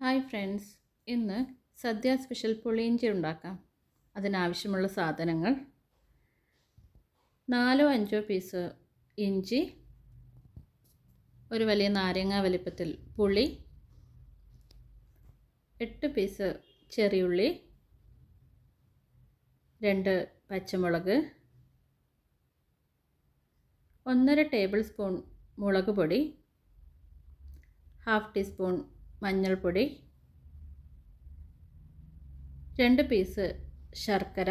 Hi friends, ഇന്ന് സദ്യ special പുളിയിഞ്ചി ഉണ്ടാക്കാം. അതിനാവശ്യമുള്ള സാധനങ്ങൾ: 4-5 പീസ് ഇഞ്ചി, ഒരു വലിയ നാരങ്ങ വലിപ്പത്തിൽ പുളി, 8 പീസ് ചെറിയുള്ളി, 2 പച്ചമുളക്, 1.5 ടേബിൾ സ്പൂൺ മുളക് പൊടി, 1/2 ടീസ്പൂൺ മഞ്ഞൾപ്പൊടി, 2 പീസ് ശർക്കര,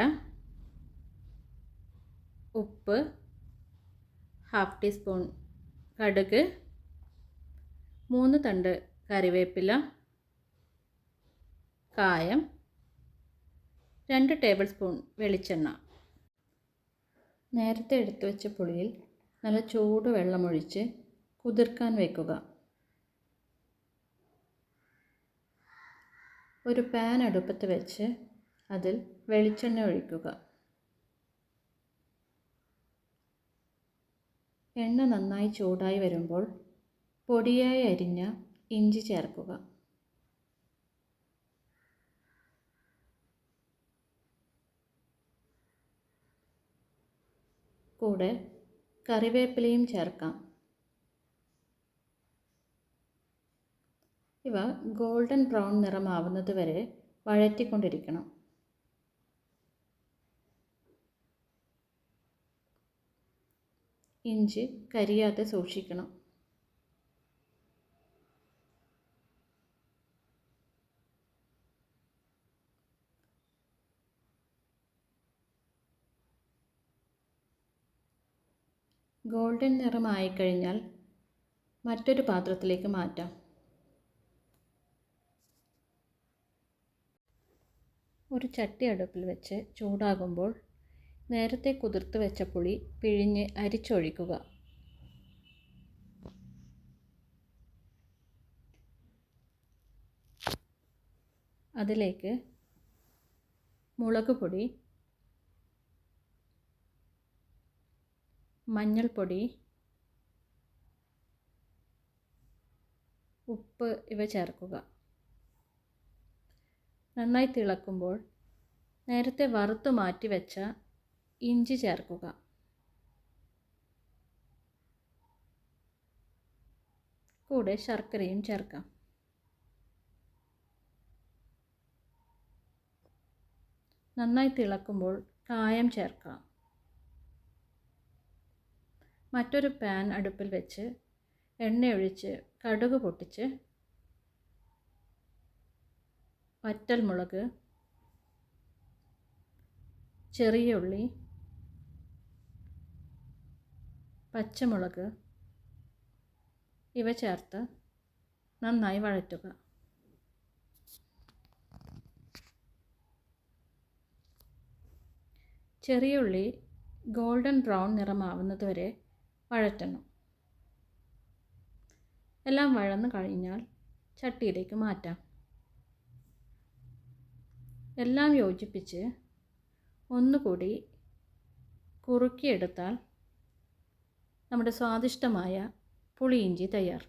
ഉപ്പ്, 1/2 ടീസ്പൂൺ കടുക്, 3 തണ്ട് കറിവേപ്പില, കായം, 2 ടേബിൾ സ്പൂൺ വെളിച്ചെണ്ണ. നേരത്തെ എടുത്തു വെച്ച പുളിയിൽ നല്ല ചൂട് വെള്ളമൊഴിച്ച് കുതിർക്കാൻ വയ്ക്കുക. ഒരു പാൻ അടുപ്പത്ത് വെച്ച് അതിൽ വെളിച്ചെണ്ണ ഒഴിക്കുക. എണ്ണ നന്നായി ചൂടായി വരുമ്പോൾ പൊടിയായി അരിഞ്ഞ ഇഞ്ചി ചേർക്കുക. കൂടെ കറിവേപ്പിലയും ചേർക്കാം. ഇവ ഗോൾഡൻ ബ്രൗൺ നിറമാവുന്നത് വരെ വഴറ്റിക്കൊണ്ടിരിക്കണം. ഇഞ്ചി കരിയാതെ സൂക്ഷിക്കണം. ഗോൾഡൻ നിറമായി കഴിഞ്ഞാൽ മറ്റൊരു പാത്രത്തിലേക്ക് മാറ്റാം. ഒരു ചട്ടി അടുപ്പിൽ വെച്ച് ചൂടാകുമ്പോൾ നേരത്തെ കുതിർത്ത് വെച്ച പുളി പിഴിഞ്ഞ് അരിച്ചൊഴിക്കുക. അതിലേക്ക് മുളക് പൊടി, മഞ്ഞൾപ്പൊടി, ഉപ്പ് ഇവ ചേർക്കുക. നന്നായി തിളക്കുമ്പോൾ നേരത്തെ വറുത്ത് മാറ്റി വെച്ച ഇഞ്ചി ചേർക്കുക. കൂടെ ശർക്കരയും ചേർക്കാം. നന്നായി തിളക്കുമ്പോൾ കായം ചേർക്കാം. മറ്റൊരു പാൻ അടുപ്പിൽ വെച്ച് എണ്ണയൊഴിച്ച് കടുക് പൊട്ടിച്ച് വറ്റൽമുളക്, ചെറിയ ഉള്ളി, പച്ചമുളക് ഇവ ചേർത്ത് നന്നായി വഴറ്റുക. ചെറിയ ഉള്ളി ഗോൾഡൻ ബ്രൗൺ നിറമാവുന്നത് വരെ വഴറ്റണം. എല്ലാം വഴന്നു കഴിഞ്ഞാൽ ചട്ടിയിലേക്ക് മാറ്റാം. എല്ലാം യോജിപ്പിച്ച് ഒന്നുകൂടി കുറുക്കിയെടുത്താൽ നമ്മുടെ സ്വാദിഷ്ടമായ പുളിയിഞ്ചി തയ്യാർ.